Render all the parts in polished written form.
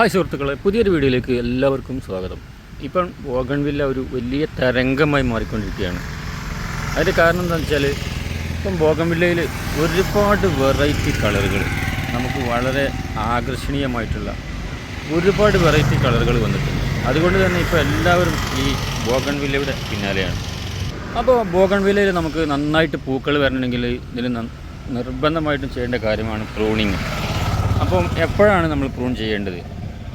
Hi സുഹൃത്തുക്കളെ, പുതിയൊരു വീഡിയോയിലേക്ക് എല്ലാവർക്കും സ്വാഗതം. ഇപ്പം ബോഗൺവില്ല ഒരു വലിയ തരംഗമായി മാറിക്കൊണ്ടിരിക്കുകയാണ്. അതിൻ്റെ കാരണം എന്താണെന്ന് വെച്ചാൽ ഇപ്പം ബോഗൺവില്ലയിൽ ഒരുപാട് വെറൈറ്റി കളറുകൾ, നമുക്ക് വളരെ ആകർഷണീയമായിട്ടുള്ള ഒരുപാട് വെറൈറ്റി കളറുകൾ വന്നിട്ടുണ്ട്. അതുകൊണ്ട് തന്നെ ഇപ്പോൾ എല്ലാവരും ഈ ബോഗൺവില്ലയുടെ പിന്നാലെയാണ്. അപ്പോൾ ബോഗൺവില്ലയിൽ നമുക്ക് നന്നായിട്ട് പൂക്കൾ വരണമെങ്കിൽ ഇതിൽ നിർബന്ധമായിട്ടും ചെയ്യേണ്ട കാര്യമാണ് പ്രൂണിങ്. അപ്പം എപ്പോഴാണ് നമ്മൾ പ്രൂൺ ചെയ്യേണ്ടത്,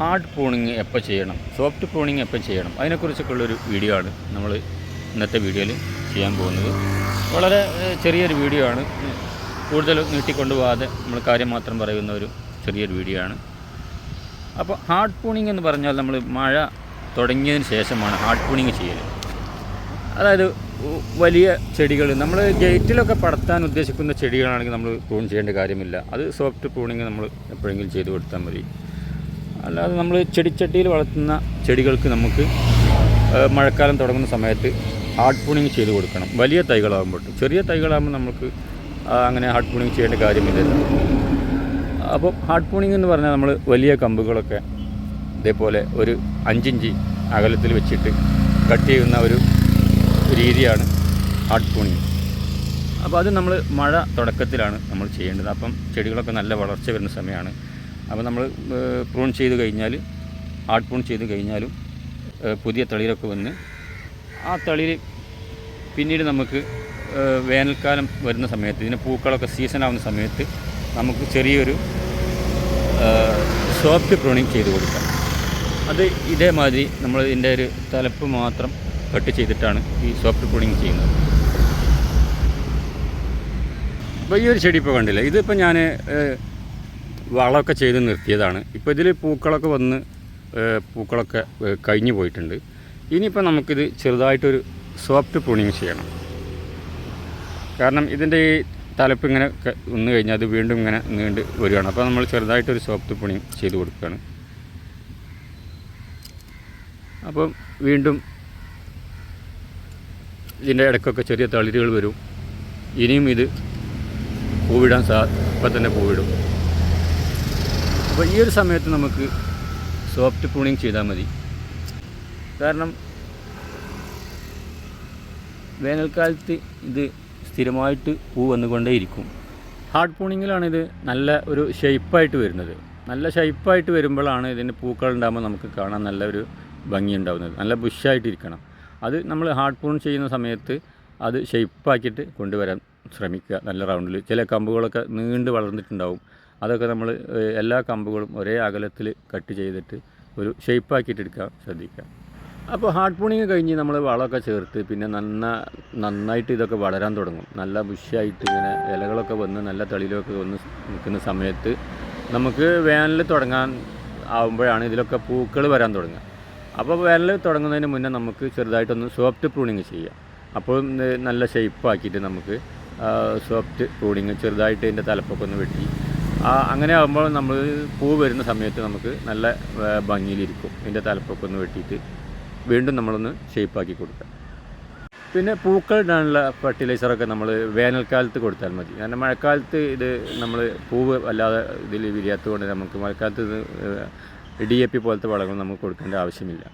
ഹാർഡ് പ്രൂണിങ് എപ്പോൾ ചെയ്യണം, സോഫ്റ്റ് പ്രൂണിങ് എപ്പോൾ ചെയ്യണം, അതിനെക്കുറിച്ചൊക്കെയുള്ളൊരു വീഡിയോ ആണ് നമ്മൾ ഇന്നത്തെ വീഡിയോയിൽ ചെയ്യാൻ പോകുന്നത്. വളരെ ചെറിയൊരു വീഡിയോ ആണ്, കൂടുതൽ നീട്ടിക്കൊണ്ടുപോകാതെ നമ്മൾ കാര്യം മാത്രം പറയുന്ന ഒരു ചെറിയൊരു വീഡിയോ ആണ്. അപ്പോൾ ഹാർഡ് പ്രൂണിങ് എന്ന് പറഞ്ഞാൽ നമ്മൾ മഴ തുടങ്ങിയതിന് ശേഷമാണ് ഹാർഡ് പ്രൂണിങ് ചെയ്യൽ. അതായത് വലിയ ചെടികൾ നമ്മൾ ഗേറ്റിലൊക്കെ പടർത്താൻ ഉദ്ദേശിക്കുന്ന ചെടികളാണെങ്കിൽ നമ്മൾ പ്രൂൺ ചെയ്യേണ്ട കാര്യമില്ല. അത് സോഫ്റ്റ് പ്രൂണിങ് നമ്മൾ എപ്പോഴെങ്കിലും ചെയ്ത് കൊടുത്താൽ മതി. അല്ലാതെ നമ്മൾ ചെടിച്ചട്ടിയിൽ വളർത്തുന്ന ചെടികൾക്ക് നമുക്ക് മഴക്കാലം തുടങ്ങുന്ന സമയത്ത് ഹാർഡ് പ്രൂണിങ് ചെയ്ത് കൊടുക്കണം. വലിയ തൈകളാകുമ്പോൾ, ചെറിയ തൈകളാകുമ്പോൾ നമുക്ക് അങ്ങനെ ഹാർഡ് പ്രൂണിങ് ചെയ്യേണ്ട കാര്യമില്ലല്ലോ. അപ്പോൾ ഹാർഡ് പ്രൂണിങ് എന്ന് പറഞ്ഞാൽ നമ്മൾ വലിയ കമ്പുകളൊക്കെ ഇതേപോലെ ഒരു 5 ഇഞ്ച് അകലത്തിൽ വെച്ചിട്ട് കട്ട് ചെയ്യുന്ന ഒരു രീതിയാണ് ഹാർഡ് പ്രൂണിങ്. അപ്പോൾ അത് നമ്മൾ മഴ തുടക്കത്തിലാണ് നമ്മൾ ചെയ്യേണ്ടത്. അപ്പം ചെടികളൊക്കെ നല്ല വളർച്ച വരുന്ന സമയമാണ്. അപ്പോൾ നമ്മൾ പ്രൂൺ ചെയ്ത് കഴിഞ്ഞാൽ, ഹാർഡ് പ്രൂൺ ചെയ്ത് കഴിഞ്ഞാലും പുതിയ തളിരൊക്കെ വന്ന് ആ തളിര് പിന്നീട് നമുക്ക് വേനൽക്കാലം വരുന്ന സമയത്ത്, ഇതിന് പൂക്കളൊക്കെ സീസണാവുന്ന സമയത്ത് നമുക്ക് ചെറിയൊരു സോഫ്റ്റ് പ്രൂണിങ് ചെയ്ത് കൊടുക്കാം. അത് ഇതേമാതിരി നമ്മൾ ഇതിൻ്റെ ഒരു തലപ്പ് മാത്രം കട്ട് ചെയ്തിട്ടാണ് ഈ സോഫ്റ്റ് പ്രൂണിങ് ചെയ്യുന്നത്. അപ്പോൾ ഈ ഒരു ചെടി ഇപ്പോൾ കണ്ടില്ല, ഇതിപ്പോൾ ഞാൻ വളമൊക്കെ ചെയ്ത് നിർത്തിയതാണ്. ഇപ്പോൾ ഇതിൽ പൂക്കളൊക്കെ വന്ന് പൂക്കളൊക്കെ കഴിഞ്ഞു പോയിട്ടുണ്ട്. ഇനിയിപ്പോൾ നമുക്കിത് ചെറുതായിട്ടൊരു സോഫ്റ്റ് പ്രൂണിങ് ചെയ്യണം. കാരണം ഇതിൻ്റെ ഈ തലപ്പ് ഇങ്ങനെ വന്നു കഴിഞ്ഞാൽ അത് വീണ്ടും ഇങ്ങനെ നീണ്ട് വരികയാണ്. അപ്പോൾ നമ്മൾ ചെറുതായിട്ടൊരു സോഫ്റ്റ് പ്രൂണിങ് ചെയ്ത് കൊടുക്കുകയാണ്. അപ്പം വീണ്ടും ഇതിൻ്റെ ഇടയ്ക്കൊക്കെ ചെറിയ തളിരുകൾ വരും. ഇനിയും ഇത് പൂവിടാൻ ഇപ്പം തന്നെ പൂവിടും. അപ്പോൾ ഈ ഒരു സമയത്ത് നമുക്ക് സോഫ്റ്റ് പ്രൂണിങ് ചെയ്താൽ മതി. കാരണം വേനൽക്കാലത്ത് ഇത് സ്ഥിരമായിട്ട് പൂ വന്നുകൊണ്ടേയിരിക്കും. ഹാർഡ് പ്രൂണിങ്ങിലാണിത് നല്ല ഒരു ഷേപ്പായിട്ട് വരുന്നത്. നല്ല ഷേപ്പായിട്ട് വരുമ്പോഴാണ് ഇതിന് പൂക്കൾ ഉണ്ടാകുമ്പോൾ നമുക്ക് കാണാൻ നല്ലൊരു ഭംഗി ഉണ്ടാകുന്നത്. നല്ല ബുഷായിട്ടിരിക്കണം. അത് നമ്മൾ ഹാർഡ് പ്രൂൺ ചെയ്യുന്ന സമയത്ത് അത് ഷേപ്പാക്കിയിട്ട് കൊണ്ടുവരാൻ ശ്രമിക്കുക. നല്ല റൗണ്ടിൽ ചില കമ്പുകളൊക്കെ നീണ്ട് വളർന്നിട്ടുണ്ടാവും. അതൊക്കെ നമ്മൾ എല്ലാ കമ്പുകളും ഒരേ അകലത്തിൽ കട്ട് ചെയ്തിട്ട് ഒരു ഷേപ്പാക്കിയിട്ട് എടുക്കാൻ ശ്രദ്ധിക്കുക. അപ്പോൾ ഹാർഡ് പ്രൂണിങ് കഴിഞ്ഞ് നമ്മൾ വളമൊക്കെ ചേർത്ത് പിന്നെ നന്നായിട്ട് ഇതൊക്കെ വളരാൻ തുടങ്ങും. നല്ല ബുഷായിട്ട് ഇങ്ങനെ ഇലകളൊക്കെ വന്ന് നല്ല തളിയിലൊക്കെ വന്ന് നിൽക്കുന്ന സമയത്ത് നമുക്ക് വേനൽ തുടങ്ങാൻ ആകുമ്പോഴാണ് ഇതിലൊക്കെ പൂക്കൾ വരാൻ തുടങ്ങുക. അപ്പോൾ വേനൽ തുടങ്ങുന്നതിന് മുന്നേ നമുക്ക് ചെറുതായിട്ടൊന്ന് സോഫ്റ്റ് പ്രൂണിങ് ചെയ്യാം. അപ്പോൾ നല്ല ഷേപ്പാക്കിയിട്ട് നമുക്ക് സോഫ്റ്റ് പ്രൂണിങ് ചെറുതായിട്ട് ഇതിൻ്റെ തലപ്പൊക്കെ ഒന്ന് വെട്ടി അങ്ങനെ ആകുമ്പോൾ നമ്മൾ പൂ വരുന്ന സമയത്ത് നമുക്ക് നല്ല ഭംഗിയിലിരിക്കും. ഇതിൻ്റെ തലപ്പൊക്കെ ഒന്ന് വെട്ടിയിട്ട് വീണ്ടും നമ്മളൊന്ന് ഷേപ്പാക്കി കൊടുക്കാം. പിന്നെ പൂക്കൾ ഇടാനുള്ള ഫെർട്ടിലൈസറൊക്കെ നമ്മൾ വേനൽക്കാലത്ത് കൊടുത്താൽ മതി. കാരണം മഴക്കാലത്ത് ഇത് നമ്മൾ പൂവ് അല്ലാതെ ഇതിൽ വിരിയാത്തത് കൊണ്ട് നമുക്ക് മഴക്കാലത്ത് ഇത് DAP പോലത്തെ വളങ്ങൾ നമുക്ക് കൊടുക്കേണ്ട ആവശ്യമില്ല.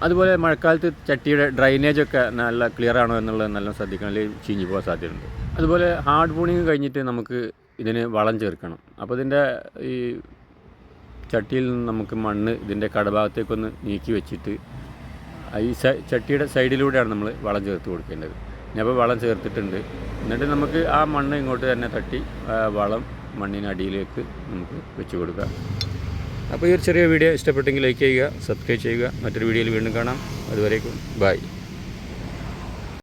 അതുപോലെ മഴക്കാലത്ത് ചട്ടിയുടെ ഡ്രൈനേജൊക്കെ നല്ല ക്ലിയർ ആണോ എന്നുള്ളത് നല്ല ശ്രദ്ധിക്കണം, അല്ലെങ്കിൽ ചീഞ്ഞു പോകാൻ സാധ്യതയുണ്ട്. അതുപോലെ ഹാർഡ് പ്രൂണിങ് കഴിഞ്ഞിട്ട് നമുക്ക് ഇതിന് വളം ചേർക്കണം. അപ്പോൾ ഇതിൻ്റെ ഈ ചട്ടിയിൽ നിന്ന് നമുക്ക് മണ്ണ് ഇതിൻ്റെ കടഭാഗത്തേക്കൊന്ന് നീക്കി വെച്ചിട്ട് ഈ ചട്ടിയുടെ സൈഡിലൂടെയാണ് നമ്മൾ വളം ചേർത്ത് കൊടുക്കേണ്ടത്. അപ്പോൾ വളം ചേർത്തിട്ടുണ്ട്. എന്നിട്ട് നമുക്ക് ആ മണ്ണ് ഇങ്ങോട്ട് തന്നെ തട്ടി വളം മണ്ണിനടിയിലേക്ക് നമുക്ക് വെച്ച് കൊടുക്കാം. അപ്പോൾ ഈ ഒരു ചെറിയ വീഡിയോ ഇഷ്ടപ്പെട്ടെങ്കിൽ ലൈക്ക് ചെയ്യുക, സബ്സ്ക്രൈബ് ചെയ്യുക. മറ്റൊരു വീഡിയോയിൽ വീണ്ടും കാണാം. അതുവരേക്കും ബൈ.